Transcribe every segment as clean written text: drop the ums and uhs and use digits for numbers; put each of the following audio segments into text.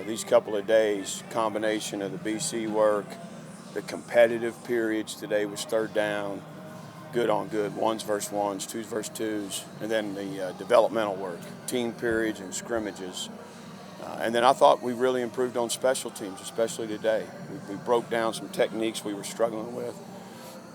these couple of days, combination of the BC work, the competitive periods today was third down, good on good, ones versus ones, twos versus twos, and then the developmental work, team periods and scrimmages. And then I thought we really improved on special teams, especially today. We broke down some techniques we were struggling with,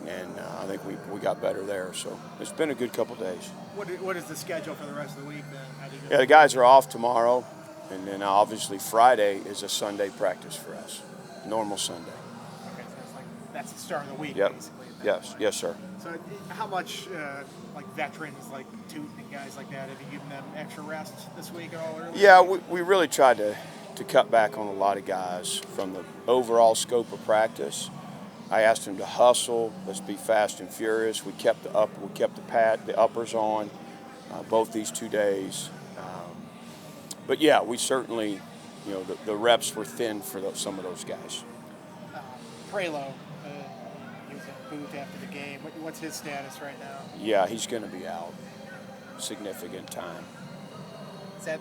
and I think we got better there. So it's been a good couple of days. What is the schedule for the rest of the week then? How do you go? Yeah, the guys are off tomorrow, and then obviously Friday is a Sunday practice for us, normal Sunday. Okay, so it's like that's the start of the week, Yep. basically. at that Yes, point. yes, sir. So how much, like veterans like Tootin and guys like that, have you given them extra rest this week at all early? Yeah, we really tried to cut back on a lot of guys from the overall scope of practice. I asked them to hustle, let's be fast and furious. We kept the uppers on both these 2 days. But yeah, we certainly, the reps were thin for some of those guys. Prelo, he was at booth after the game. What's his status right now? Yeah, he's going to be out significant time. That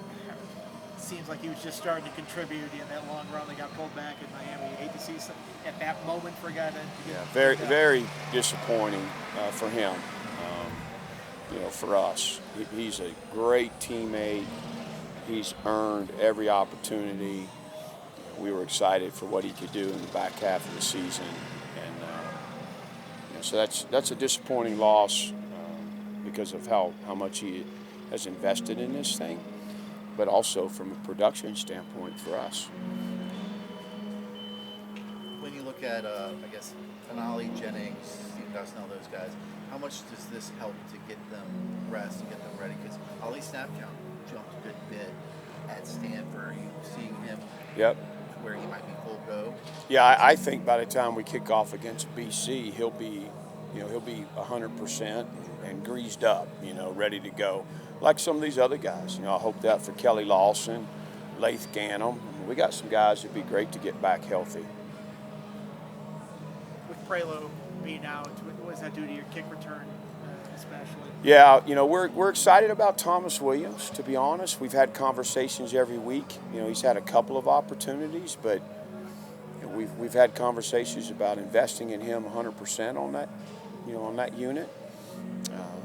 seems like he was just starting to contribute in that long run. They got pulled back in Miami. You hate to see some, at that moment for a guy to Yeah, very disappointing for him. For us, he's a great teammate. He's earned every opportunity. We were excited for what he could do in the back half of the season, and so that's a disappointing loss because of how much he has invested in this thing, but also from a production standpoint for us. When you look at, I guess, Finale, Jennings, Steve Gosnell, those guys, how much does this help to get them rest and get them ready? Because Ali snap count jumped a good bit at Stanford. You seeing him where he might be full go? Yeah, I think by the time we kick off against BC, he'll be 100% and greased up, ready to go. Like some of these other guys. I hope that for Kelly Lawson, Lath Gannum. We got some guys that'd be great to get back healthy. with Prelo being out, what does that do to your kick return, especially? Yeah, we're excited about Thomas Williams, to be honest. We've had conversations every week. He's had a couple of opportunities, but we've had conversations about investing in him 100% on that, on that unit.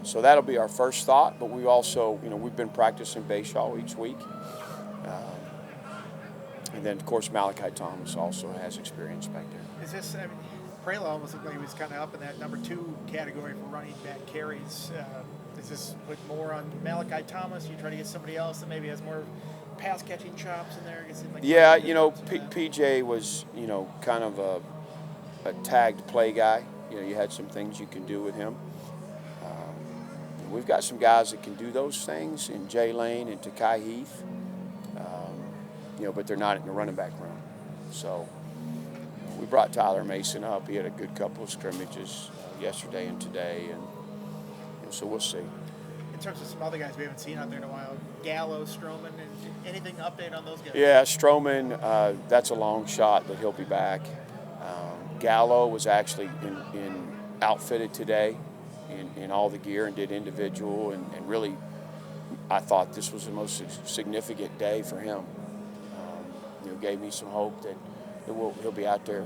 So that'll be our first thought, but we also, we've been practicing Bashaw each week. And then, of course, Malachi Thomas also has experience back there. Is this, Prelo almost looked like he was kind of up in that number 2 category for running back carries. Is this put more on Malachi Thomas? You try to get somebody else that maybe has more pass catching chops in there? Yeah, PJ was, kind of a tagged play guy. You had some things you can do with him. We've got some guys that can do those things in Jay Lane and Takai Heath, but they're not in the running back room. So we brought Tyler Mason up. He had a good couple of scrimmages yesterday and today, and so we'll see. In terms of some other guys we haven't seen out there in a while, Gallo, Stroman, anything update on those guys? Yeah, Stroman, that's a long shot that he'll be back. Gallo was actually in outfitted today in all the gear and did individual, and really I thought this was the most significant day for him. Gave me some hope that he'll be out there,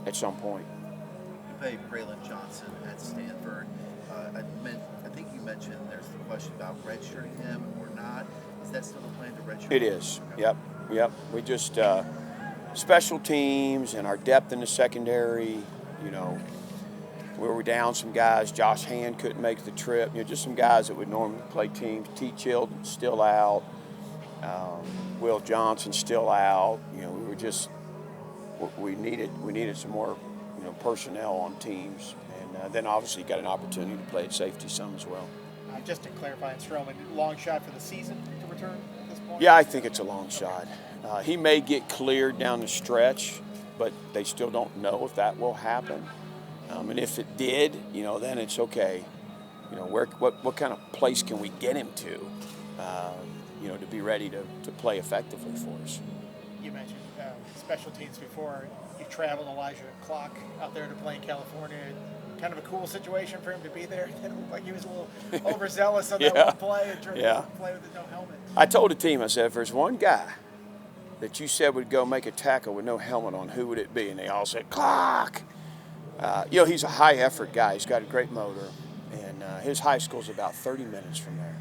at some point. You played Braylon Johnson at Stanford. I think you mentioned there's the question about redshirting him or not. Is that still the plan to redshirt? It is. Okay. Yep. We just special teams and our depth in the secondary. We were down some guys. Josh Hand couldn't make the trip. Just some guys that would normally play teams. T. Chilton's still out. Will Johnson still out. We needed some more personnel on teams, and then obviously got an opportunity to play at safety some as well. Just to clarify, Stroman, long shot for the season to return at this point? Yeah, I think it's a long shot. He may get cleared down the stretch, but they still don't know if that will happen. And if it did, then it's okay. What kind of place can we get him to? To be ready to play effectively for us. You mentioned special teams before. You traveled Elijah Clark out there to play in California. Kind of a cool situation for him to be there. It looked like he was a little overzealous on that one play and trying to play with no helmet. I told the team, I said, if there's one guy that you said would go make a tackle with no helmet on, who would it be? And they all said, Clock. He's a high effort guy. He's got a great motor, and his high school's about 30 minutes from there.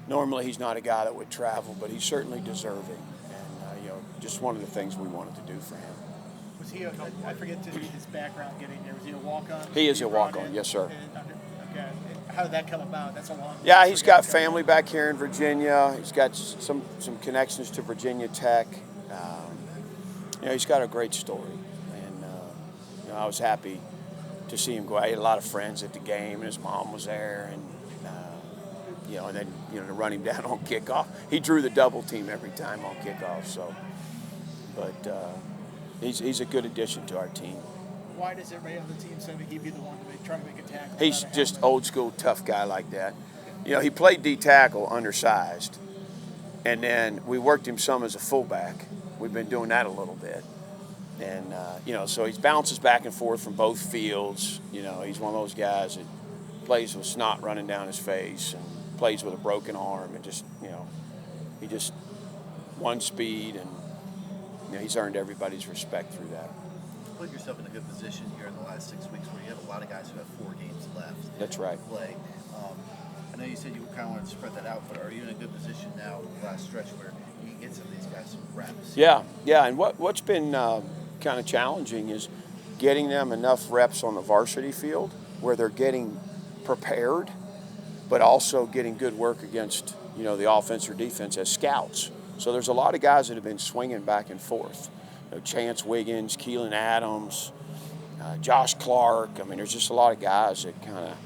Normally, he's not a guy that would travel, but he's certainly deserving. And, just one of the things we wanted to do for him. Was he? I forget his background getting there. Was he a walk-on? He is a walk-on, yes, sir. Okay. How did that come about? That's a long. Yeah, he's got family back here in Virginia. He's got some connections to Virginia Tech. He's got a great story, and I was happy to see him go. I had a lot of friends at the game, and his mom was there, and and then to run him down on kickoff. He drew the double team every time on kickoff. So, but he's a good addition to our team. Why does everybody on the team say that he'd be the one to try to make a tackle? He's just old school tough guy like that. He played D tackle undersized, and then we worked him some as a fullback. We've been doing that a little bit, and so he bounces back and forth from both fields. He's one of those guys that plays with snot running down his face and plays with a broken arm, and he just one speed, and he's earned everybody's respect through that. Put yourself in a good position here in the last 6 weeks where you have a lot of guys who have 4 games left. That's right. To play. I know you said you kind of wanted to spread that out, but are you in a good position now in the last stretch where you can get some of these guys some reps? Yeah, and what's been kind of challenging is getting them enough reps on the varsity field where they're getting prepared, but also getting good work against the offense or defense as scouts. So there's a lot of guys that have been swinging back and forth. Chance Wiggins, Keelan Adams, Josh Clark. I mean, there's just a lot of guys that kind of,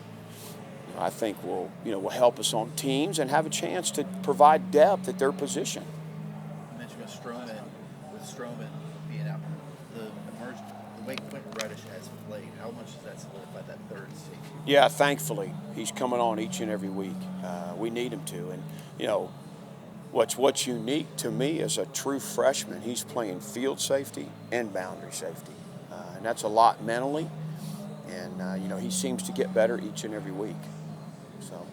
I think will help us on teams and have a chance to provide depth at their position. You mentioned with Stroman being out, the way Quentin Reddish has played, how much does that solidify that third seat? Yeah, thankfully, he's coming on each and every week. We need him to, and What's unique to me as a true freshman, he's playing field safety and boundary safety. And that's a lot mentally. And, he seems to get better each and every week. So.